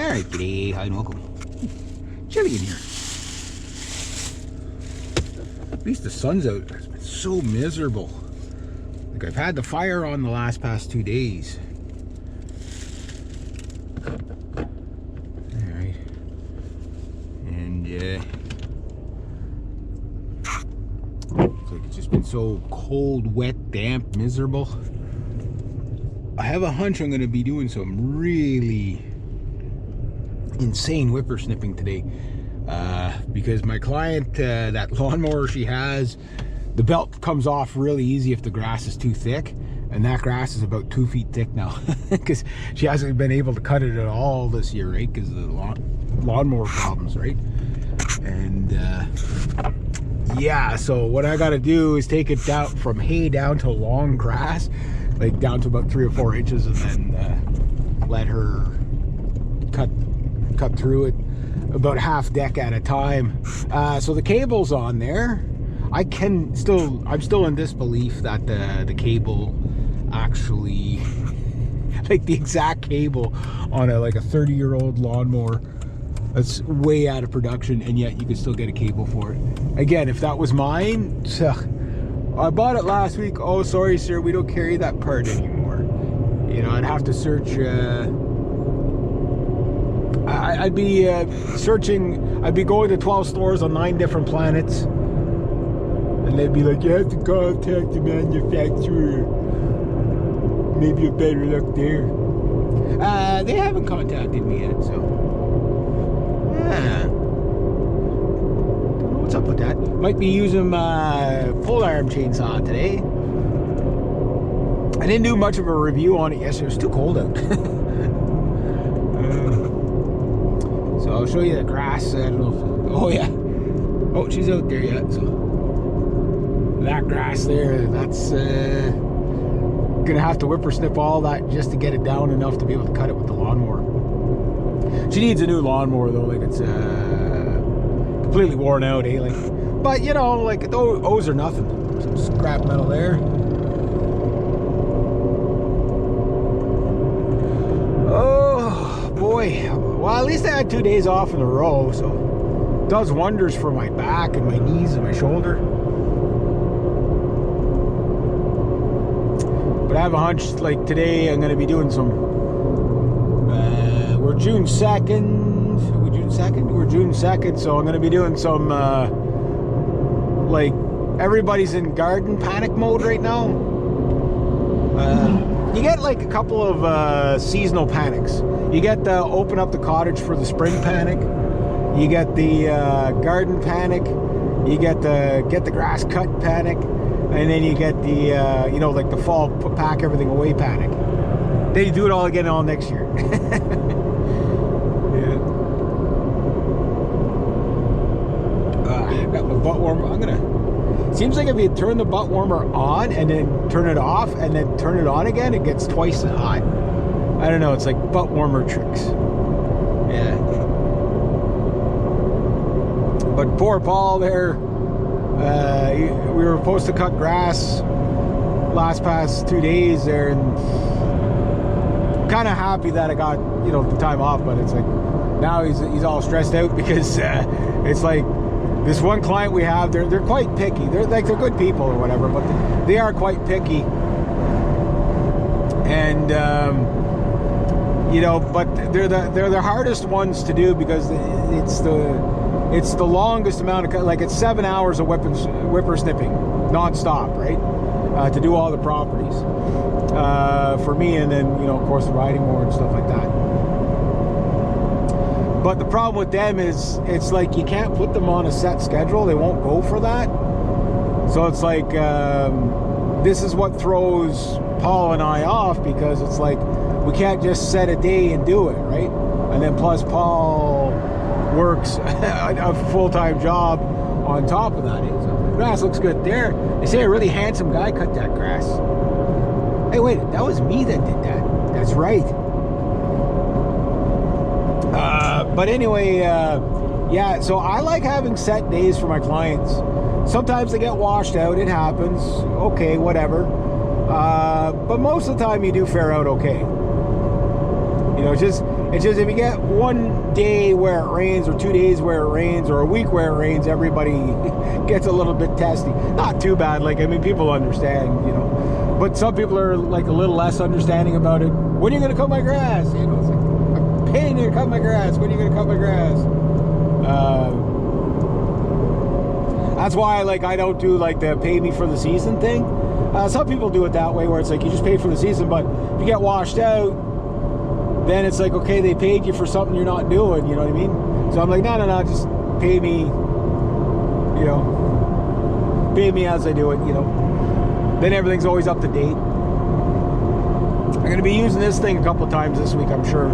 Alright, g'day, hi and welcome. Chilly in here. At least the sun's out. It's been so miserable. Like, I've had the fire on the past 2 days. Alright. And it's like it's just been so cold, wet, damp, miserable. I have a hunch I'm going to be doing some really insane whippersnipping today, because my client, that lawnmower she has, the belt comes off really easy if the grass is too thick, and that grass is about 2 feet thick now because she hasn't been able to cut it at all this year, right, because of the lawnmower problems, right? And yeah, so what I got to do is take it down from hay down to long grass, like down to about 3 or 4 inches, and then let her cut through it about half deck at a time. So the cable's on there. I'm still in disbelief that the cable actually, like the exact cable on a 30-year-old lawnmower that's way out of production, and yet you can still get a cable for it. Again, if that was mine, I bought it last week. Oh, sorry, sir, we don't carry that part anymore. You know, I'd have to search. I'd be searching. I'd be going to 12 stores on 9 different planets, and they'd be like, "You have to contact the manufacturer. Maybe a better luck there." They haven't contacted me yet, so yeah. Don't know what's up with that. Might be using my pole arm chainsaw today. I didn't do much of a review on it yesterday. It was too cold out. So I'll show you the grass. I don't know if, oh yeah. Oh, she's out there yet. So that grass there, that's gonna have to whippersnip all that just to get it down enough to be able to cut it with the lawnmower. She needs a new lawnmower though. Like, it's completely worn out, eh? Like, but you know, like, those are nothing. Some scrap metal there. Oh boy. Well, at least I had 2 days off in a row, so it does wonders for my back and my knees and my shoulder. But I have a hunch, like, today I'm going to be doing some, we're June 2nd, are we June 2nd? We're June 2nd, so I'm going to be doing some, like, everybody's in garden panic mode right now. You get like a couple of seasonal panics. You get the open up the cottage for the spring panic. You get the garden panic. You get the grass cut panic, and then you get the you know, like the fall pack everything away panic. Then you do it all again all next year. Yeah. I got my butt warmer. I'm gonna. Seems like if you turn the butt warmer on and then turn it off and then turn it on again, it gets twice as hot. I don't know, it's like butt warmer tricks. Yeah. But poor Paul there, we were supposed to cut grass past 2 days there, and I'm kind of happy that I got, you know, the time off, but it's like now he's all stressed out because it's like, this one client we have, they're quite picky. They're good people or whatever, but they are quite picky. And you know, but they're the hardest ones to do because it's the longest amount of, like, it's 7 hours of whippersnipping non-stop, right? To do all the properties for me, and then, you know, of course, the riding mower and stuff like that. But the problem with them is, it's like you can't put them on a set schedule. They won't go for that. So it's like, this is what throws Paul and I off, because it's like, we can't just set a day and do it, right? And then plus Paul works a full-time job on top of that. So grass looks good there. They say a really handsome guy cut that grass. Hey, wait, that was me that did that. That's right. But anyway, yeah, so I like having set days for my clients. Sometimes they get washed out, it happens, okay, whatever. But most of the time you do fare out okay. You know, just It's just if you get one day where it rains, or 2 days where it rains, or a week where it rains, everybody gets a little bit testy. Not too bad. Like, I mean, people understand, you know. But some people are like a little less understanding about it. When are you going to cut my grass? You know, it's like, I'm paying you to cut my grass. When are you going to cut my grass? That's why, like, I don't do like the pay me for the season thing. Some people do it that way, where it's like you just pay for the season, but if you get washed out, then it's like, okay, they paid you for something you're not doing, you know what I mean? So I'm like, no, just pay me, you know, pay me as I do it, you know. Then everything's always up to date. I'm going to be using this thing a couple of times this week, I'm sure.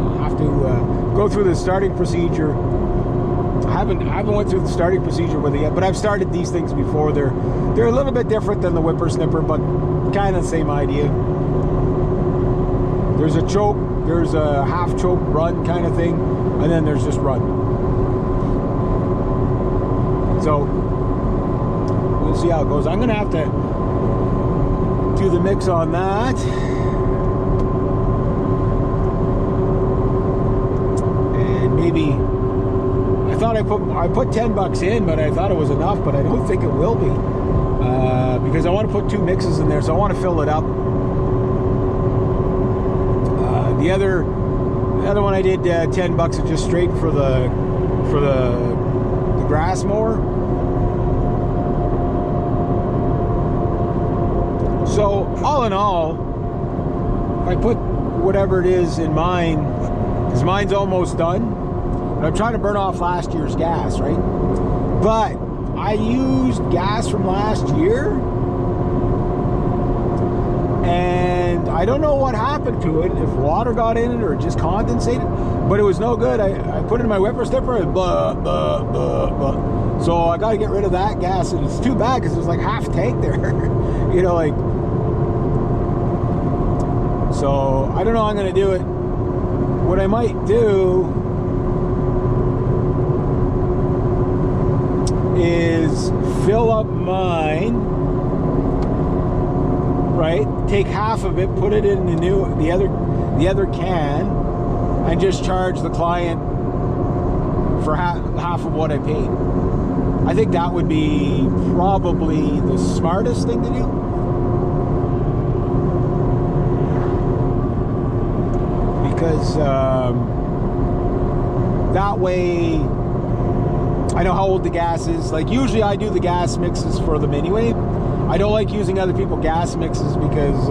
I'll have to go through the starting procedure. I haven't went through the starting procedure with it yet, but I've started these things before. They're a little bit different than the whippersnipper, but kind of the same idea. There's a choke, there's a half choke run kind of thing, and then there's just run. So we'll see how it goes. I'm gonna have to do the mix on that. And maybe I put $10 in, but I thought it was enough, but I don't think it will be, because I want to put 2 mixes in there, so I want to fill it up. The other one I did $10 just straight for the grass mower. So all in all, if I put whatever it is in mine, because mine's almost done. I'm trying to burn off last year's gas, right? But I used gas from last year, and I don't know what happened to it, if water got in it or it just condensated, but it was no good. I put it in my whippersnipper and blah, blah, blah, blah. So I got to get rid of that gas, and it's too bad because there's like half tank there. You know, like, so I don't know how I'm going to do it. What I might do is fill up mine, right? Take half of it, put it in the other can, and just charge the client for half of what I paid. I think that would be probably the smartest thing to do. Because that way I know how old the gas is. Like, usually I do the gas mixes for them anyway. I don't like using other people's gas mixes because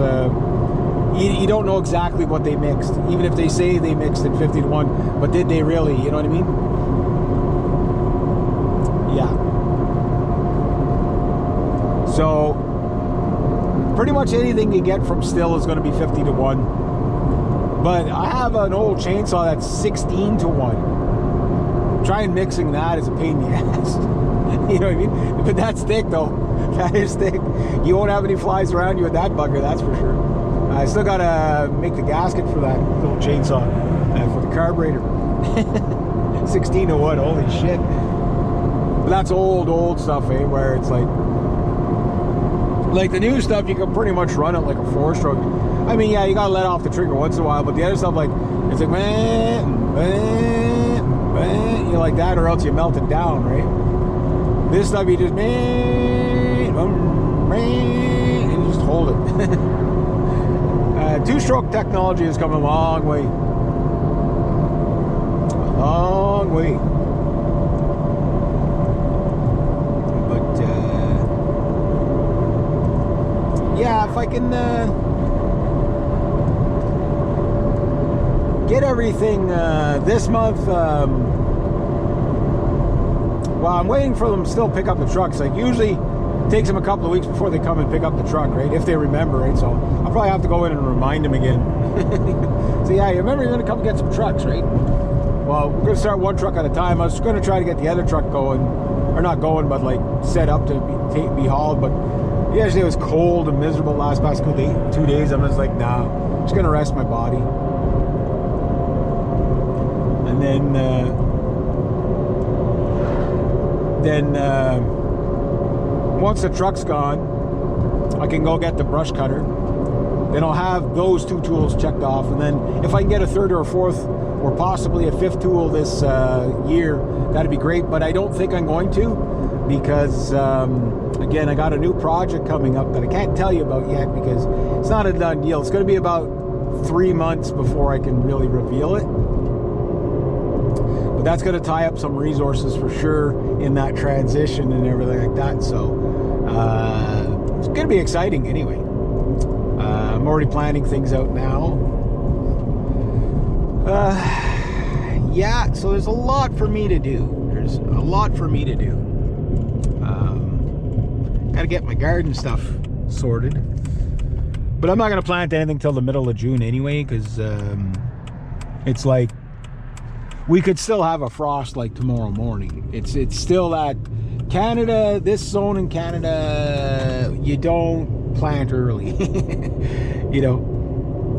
you don't know exactly what they mixed. Even if they say they mixed it 50-1, but did they really? You know what I mean? Yeah. So pretty much anything you get from Still is going to be 50-1. But I have an old chainsaw that's 16-1. Trying mixing that is a pain in the ass. You know what I mean? But that's thick, though. That is thick. You won't have any flies around you with that bugger, that's for sure. I still gotta make the gasket for that little chainsaw for the carburetor. 16-1, holy shit. But that's old stuff, eh? Where it's like the new stuff, you can pretty much run it like a 4-stroke. I mean, yeah, you gotta let off the trigger once in a while, but the other stuff, like, it's like, you know, like that, or else you melt it down, right? This stuff, you just, and you just hold it. 2-stroke technology has come a long way. A long way. But, yeah, if I can get everything this month, well, I'm waiting for them to still pick up the trucks. Like, usually it takes them a couple of weeks before they come and pick up the truck, right? If they remember, right? So I'll probably have to go in and remind them again. So yeah, you remember you're going to come get some trucks, right? Well, we're going to start one truck at a time. I was going to try to get the other truck going, or not going, but like set up to be hauled. But yesterday it was cold and miserable last past 2 days. I'm just like, nah, I'm just going to rest my body. And then once the truck's gone, I can go get the brush cutter then I'll have those 2 tools checked off. And then if I can get a 3rd or a 4th or possibly a 5th tool this year, that'd be great. But I don't think I'm going to, because again, I got a new project coming up that I can't tell you about yet because it's not a done deal. It's going to be about 3 months before I can really reveal it. But that's going to tie up some resources for sure in that transition and everything like that. So it's going to be exciting anyway. I'm already planning things out now. Yeah, so there's a lot for me to do. There's a lot for me to do. Gotta get my garden stuff sorted. But I'm not gonna plant anything till the middle of June anyway, because it's like we could still have a frost like tomorrow morning. It's still that Canada, this zone in Canada, you don't plant early. You know.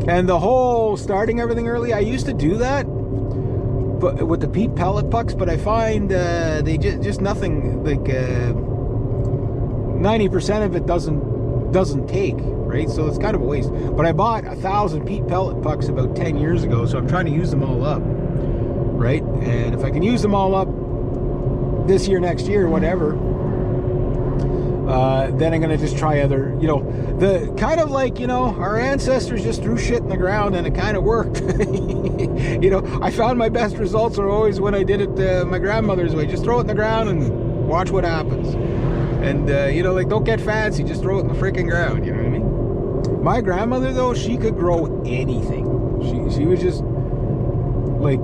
And the whole starting everything early, I used to do that, but with the peat pellet pucks, but I find they just nothing, like 90% of it doesn't take, right? So it's kind of a waste. But I bought 1,000 peat pellet pucks about 10 years ago, so I'm trying to use them all up, right? And if I can use them all up this year, next year, whatever, then I'm gonna just try other, you know, the kind of like, you know, our ancestors just threw shit in the ground and it kind of worked. You know, I found my best results are always when I did it my grandmother's way. Just throw it in the ground and watch what happens. And you know, like, don't get fancy, just throw it in the freaking ground, you know what I mean? My grandmother though, she could grow anything. She was just like